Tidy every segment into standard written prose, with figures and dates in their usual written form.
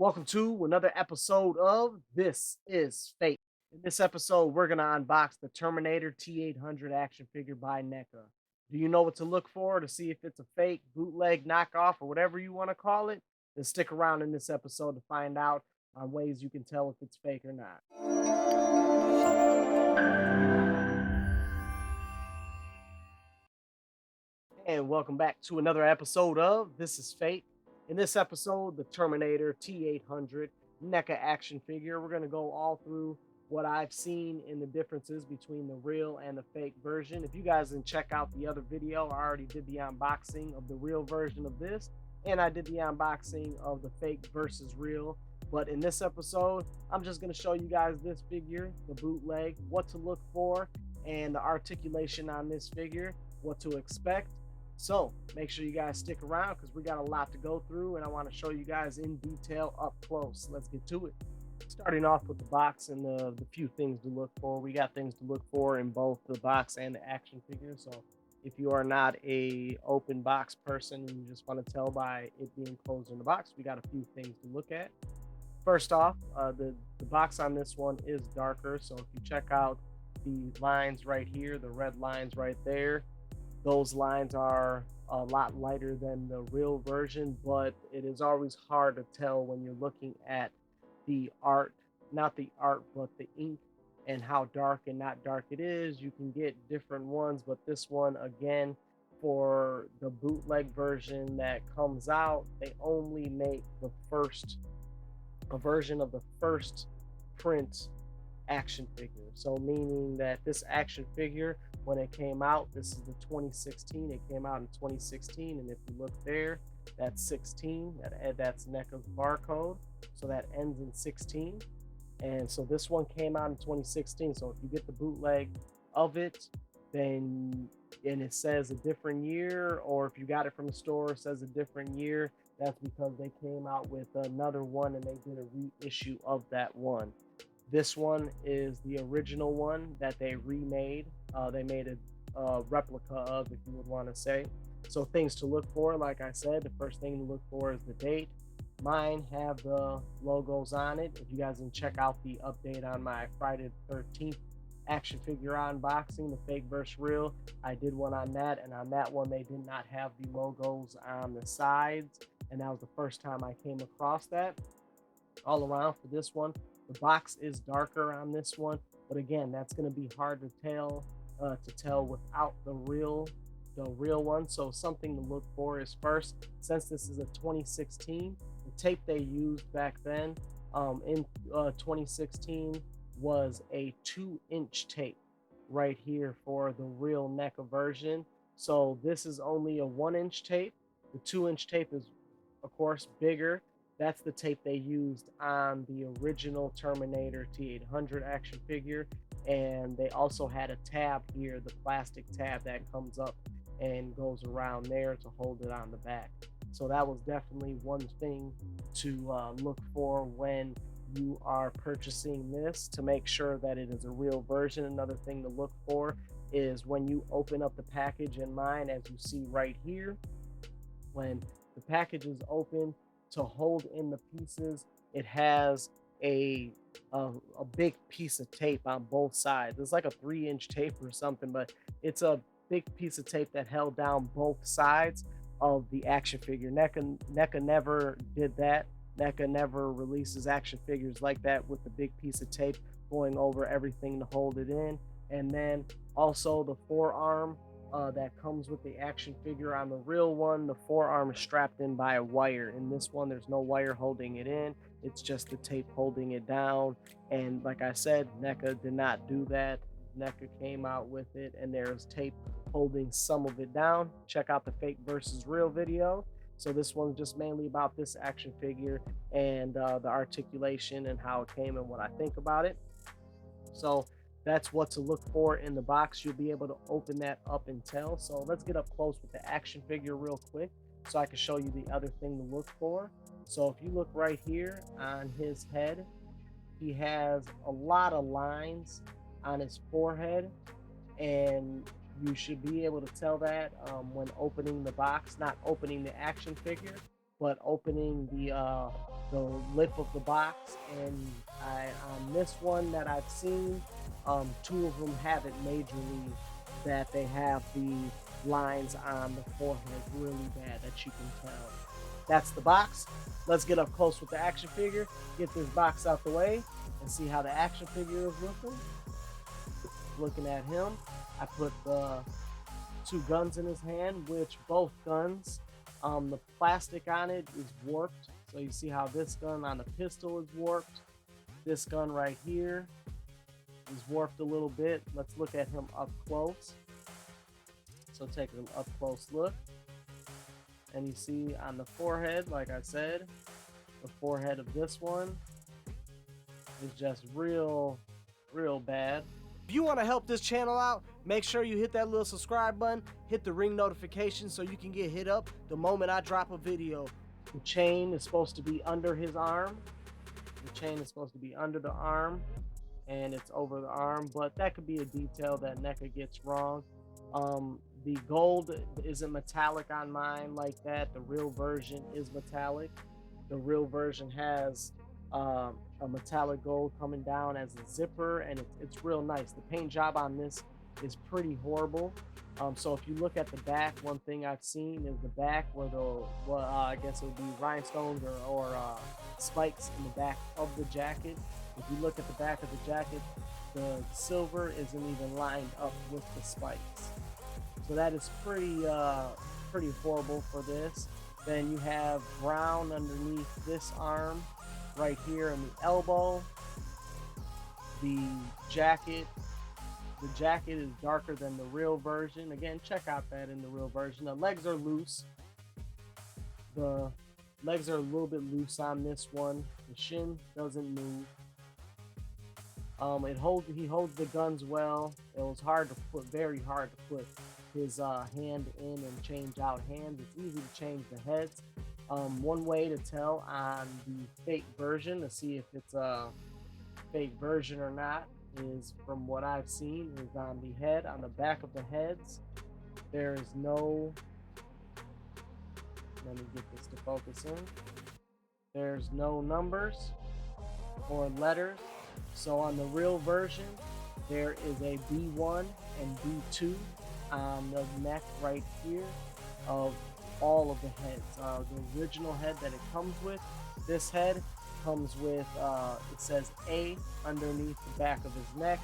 Welcome to another episode of This is Fate. In this episode, we're going to unbox the Terminator T800 action figure by NECA. Do you know what to look for to see if it's a fake, bootleg, knockoff, or whatever you want to call it? Then stick around in this episode to find out on ways you can tell if it's fake or not. And welcome back to another episode of This is Fate. In this episode, the Terminator T800 NECA action figure. We're going to go all through what I've seen in the differences between the real and the fake version. If you guys didn't check out the other video, I already did the unboxing of the real version of this, and I did the unboxing of the fake versus real. But in this episode, I'm just going to show you guys this figure, the bootleg, what to look for, and the articulation on this figure, what to expect. So make sure you guys stick around because we got a lot to go through and I want to show you guys in detail up close. Let's get to it. Starting off with the box and the few things to look for. We got things to look for in both the box and the action figure. So if you are not a open box person and you just want to tell by it being closed in the box, we got a few things to look at. First off, the box on this one is darker. So if you check out the lines right here, the red lines right there, those lines are a lot lighter than the real version, but it is always hard to tell when you're looking at the art, not the art, but the ink and how dark and not dark it is. You can get different ones, but this one, again, for the bootleg version that comes out, they only make a version of the first print action figure. So meaning that this action figure, when it came out, this is the 2016. It came out in 2016, and if you look there, that's 16. That's NECA's barcode, so that ends in 16. And so this one came out in 2016. So if you get the bootleg of it, then and it says a different year, or if you got it from the store, it says a different year, that's because they came out with another one and they did a reissue of that one. This one is the original one that they remade. They made a replica of, if you would want to say. So things to look for, like I said, the first thing to look for is the date. Mine have the logos on it. If you guys can check out the update on my Friday the 13th action figure unboxing, the fake versus real, I did one on that, and on that one they did not have the logos on the sides, and that was the first time I came across that. All around for this one, the box is darker on this one, but again, that's going to be hard to tell without the real one. So something to look for is, first, since this is a 2016, the tape they used back then in 2016 was a 2-inch tape right here for the real NECA version. So this is only a 1-inch tape. The 2-inch tape is, of course, bigger. That's the tape they used on the original Terminator T800 action figure. And they also had a tab here, the plastic tab that comes up and goes around there to hold it on the back. So that was definitely one thing to look for when you are purchasing this, to make sure that it is a real version. Another thing to look for is when you open up the package. In mine, as you see right here, when the package is open, to hold in the pieces, it has a a big piece of tape on both sides. It's like a 3-inch tape or something, but it's a big piece of tape that held down both sides of the action figure. NECA never did that. NECA never releases action figures like that with the big piece of tape going over everything to hold it in. And then also the forearm that comes with the action figure. On the real one, the forearm is strapped in by a wire. In this one, there's no wire holding it in. It's just the tape holding it down. And like I said, NECA did not do that. NECA came out with it, and there's tape holding some of it down. Check out the fake versus real video. So this one's just mainly about this action figure and the articulation and how it came and what I think about it. So that's what to look for in the box. You'll be able to open that up and tell. So let's get up close with the action figure real quick so I can show you the other thing to look for. So if you look right here on his head, he has a lot of lines on his forehead, and you should be able to tell that when opening the box, not opening the action figure, but opening the lip of the box. And on this one that I've seen, two of them have it majorly, that they have the lines on the forehead really bad that you can tell. That's the box. Let's get up close with the action figure, get this box out the way, and see how the action figure is looking. Looking at him, I put the two guns in his hand, which both guns, the plastic on it is warped. So you see how this gun on the pistol is warped. This gun right here is warped a little bit. Let's look at him up close. So take an up close look. And you see on the forehead, like I said, the forehead of this one is just real bad. If you want to help this channel out, make sure you hit that little subscribe button, hit the ring notification so you can get hit up the moment I drop a video. The chain is supposed to be under his arm. The chain is supposed to be under the arm, and it's over the arm, but that could be a detail that NECA gets wrong. The gold isn't metallic on mine like that. The real version is metallic. The real version has a metallic gold coming down as a zipper, and it's real nice. The paint job on this is pretty horrible. So if you look at the back, one thing I've seen is the back where I guess it would be rhinestones or spikes in the back of the jacket. If you look at the back of the jacket, the silver isn't even lined up with the spikes. So that is pretty horrible for this. Then you have brown underneath this arm, right here in the elbow. The jacket is darker than the real version. Again, check out that in the real version. The legs are loose. The legs are a little bit loose on this one. The shin doesn't move. He holds the guns well. It was very hard to put his hand in and change out hands. It's easy to change the heads. One way to tell on the fake version to see if it's a fake version or not is, from what I've seen, is on the head, on the back of the heads. There is no, let me get this to focus in. There's no numbers or letters. So on the real version, there is a B1 and B2 on the neck right here of all of the heads. The original head that it comes with, this head comes with, it says A underneath the back of his neck.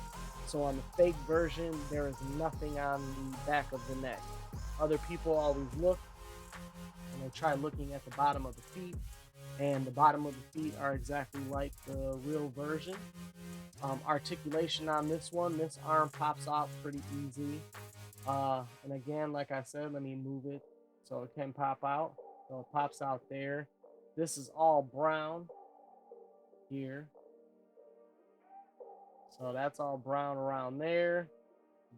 So on the fake version, there is nothing on the back of the neck. Other people always look, and they try looking at the bottom of the feet, and the bottom of the feet are exactly like the real version. Articulation on this one, this arm pops out pretty easy. And again, like I said, let me move it so it can pop out. So it pops out there. This is all brown here. So that's all brown around there,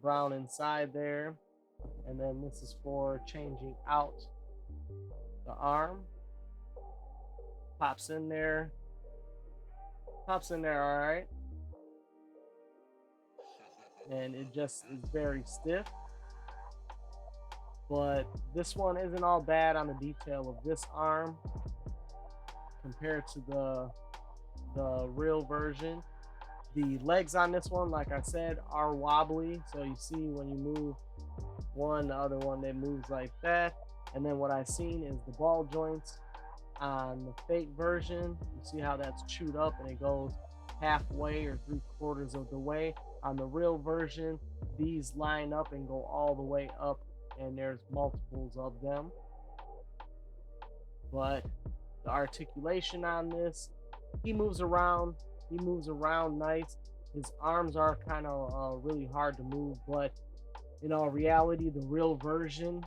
brown inside there. And then this is for changing out the arm. Pops in there. Pops in there, all right. And it just is very stiff. But this one isn't all bad on the detail of this arm compared to the real version. The legs on this one, like I said, are wobbly. So you see when you move one, the other one, they moves like that. And then what I've seen is the ball joints on the fake version. You see how that's chewed up and it goes halfway or 3/4 of the way. On the real version, these line up and go all the way up, and there's multiples of them. But the articulation on this, he moves around nice. His arms are kind of really hard to move, but in all reality, the real version,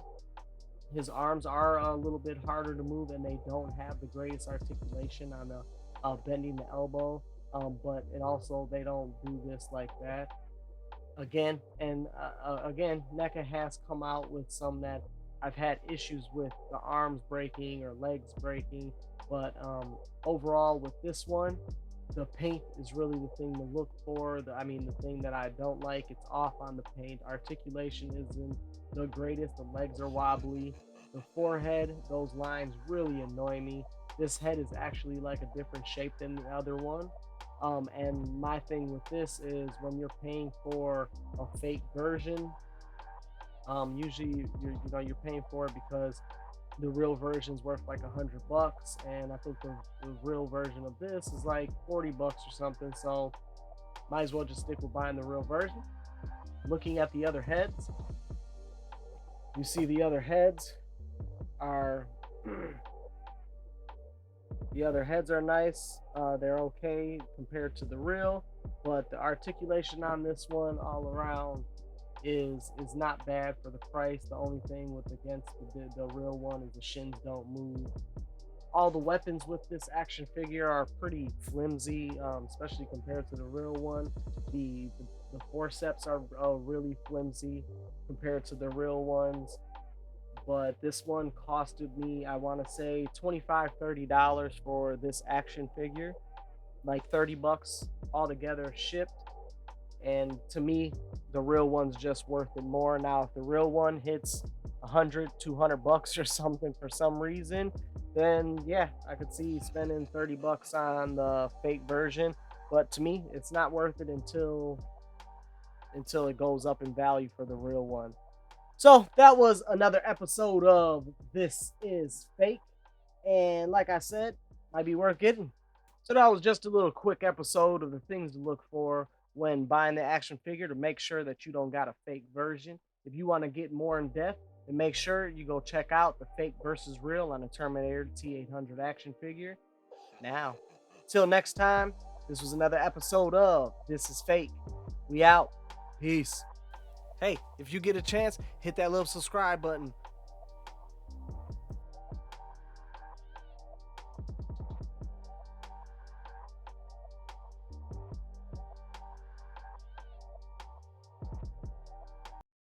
his arms are a little bit harder to move, and they don't have the greatest articulation on the bending the elbow. But it also, they don't do this like that. Again, NECA has come out with some that I've had issues with, the arms breaking or legs breaking. But overall, with this one, the paint is really the thing to look for. The thing that I don't like, it's off on the paint. Articulation isn't the greatest. The legs are wobbly. The forehead, those lines really annoy me. this head is actually like a different shape than the other one. And my thing with this is when you're paying for a fake version, usually you're paying for it because the real version's worth like $100, and I think the real version of this is like $40 or something. So might as well just stick with buying the real version. Looking at the other heads, you see the other heads are the other heads are nice. They're okay compared to the real, but the articulation on this one all around is not bad for the price. The only thing with against the real one is the shins don't move. All the weapons with this action figure are pretty flimsy, especially compared to the real one. The forceps are really flimsy compared to the real ones. But this one costed me, I want to say $25-$30 for this action figure, like $30 altogether shipped. And to me, the real one's just worth it more. Now if the real one hits 100-200 bucks or something for some reason, then yeah, I could see spending $30 on the fake version. But to me, it's not worth it until it goes up in value for the real one. So that was another episode of This Is Fake. And like I said, might be worth getting. So that was just a little quick episode of the things to look for when buying the action figure to make sure that you don't got a fake version. If you want to get more in depth, then make sure you go check out the fake versus real on the Terminator T800 action figure. Now, till next time, this was another episode of This Is Fake. We out. Peace. Hey, if you get a chance, hit that little subscribe button.